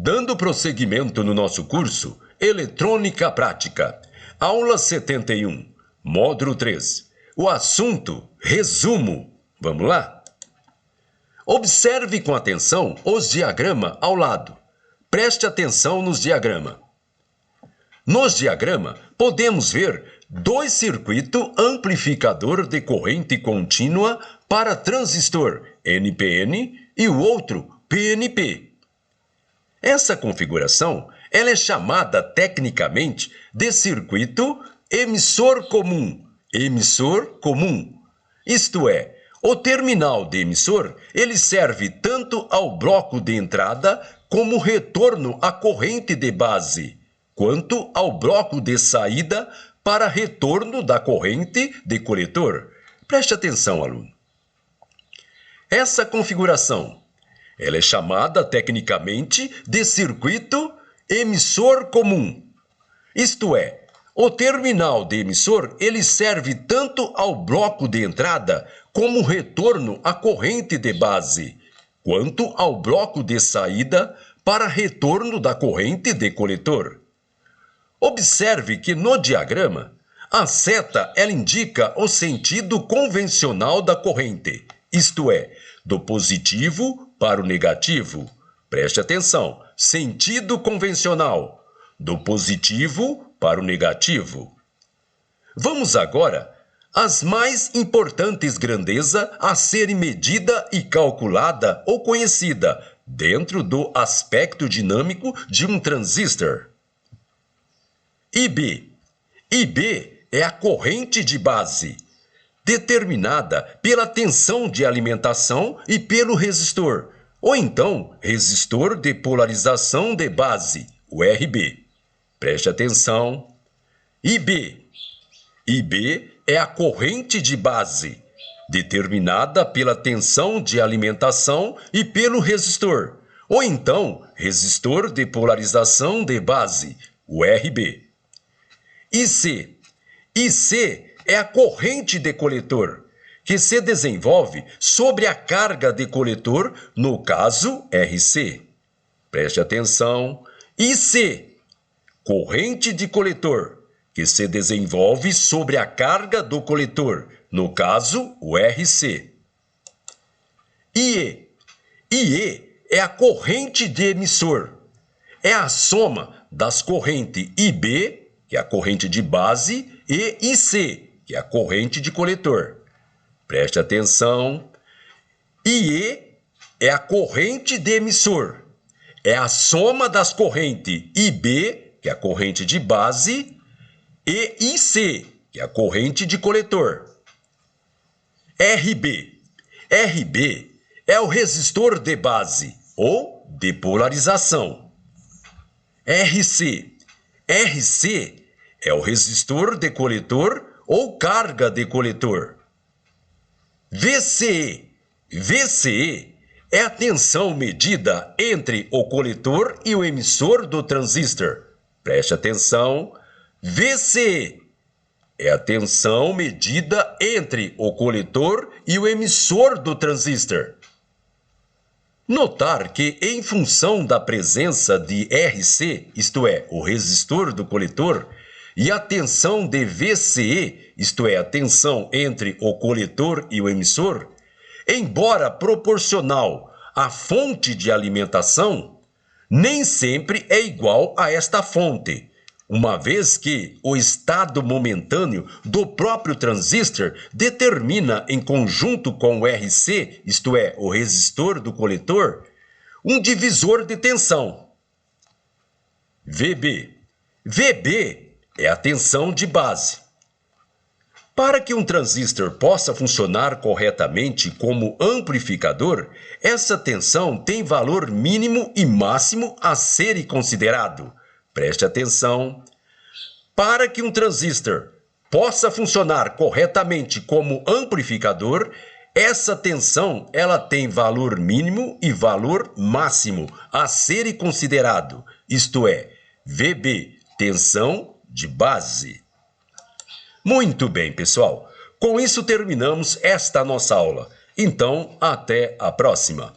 Dando prosseguimento no nosso curso Eletrônica Prática, aula 71, módulo 3. O assunto, resumo. Vamos lá? Observe com atenção os diagramas ao lado. Preste atenção nos diagramas. Nos diagramas, podemos ver dois circuitos amplificador de corrente contínua para transistor NPN e o outro PNP. Essa configuração ela é chamada tecnicamente de circuito emissor comum. Emissor comum. Isto é, o terminal de emissor ele serve tanto ao bloco de entrada como retorno à corrente de base, quanto ao bloco de saída para retorno da corrente de coletor. Preste atenção, aluno. Essa configuração ela é chamada tecnicamente de circuito emissor comum. Isto é, o terminal de emissor ele serve tanto ao bloco de entrada como retorno à corrente de base, quanto ao bloco de saída para retorno da corrente de coletor. Observe que no diagrama, a seta ela indica o sentido convencional da corrente, isto é, do positivo para o negativo. Preste atenção, sentido convencional, do positivo para o negativo. Vamos agora às mais importantes grandezas a serem medida e calculada ou conhecida dentro do aspecto dinâmico de um transistor. IB. IB é a corrente de base, determinada pela tensão de alimentação e pelo resistor, ou então resistor de polarização de base, o RB. Preste atenção. IB. IB é a corrente de base, determinada pela tensão de alimentação e pelo resistor, ou então resistor de polarização de base, o RB. IC. IC é a corrente de coletor, que se desenvolve sobre a carga de coletor, no caso RC. Preste atenção. IC, corrente de coletor, que se desenvolve sobre a carga do coletor, no caso o RC. IE. IE é a corrente de emissor. É a soma das correntes IB, que é a corrente de base, e IC, que é a corrente de coletor. Preste atenção. IE é a corrente de emissor. É a soma das correntes IB, que é a corrente de base, e IC, que é a corrente de coletor. RB. RB é o resistor de base, ou de polarização. RC. RC é o resistor de coletor ou carga de coletor. VCE. VCE é a tensão medida entre o coletor e o emissor do transistor. Preste atenção. VCE é a tensão medida entre o coletor e o emissor do transistor. Notar que, em função da presença de RC, isto é, o resistor do coletor, e a tensão de VCE, isto é, a tensão entre o coletor e o emissor, embora proporcional à fonte de alimentação, nem sempre é igual a esta fonte, uma vez que o estado momentâneo do próprio transistor determina, em conjunto com o RC, isto é, o resistor do coletor, um divisor de tensão. VB. VB é a tensão de base. Para que um transistor possa funcionar corretamente como amplificador, essa tensão tem valor mínimo e máximo a ser considerado. Preste atenção. Para que um transistor possa funcionar corretamente como amplificador, essa tensão ela tem valor mínimo e valor máximo a ser considerado, isto é, VB, tensão de base. Muito bem, pessoal. Com isso terminamos esta nossa aula. Então, até a próxima.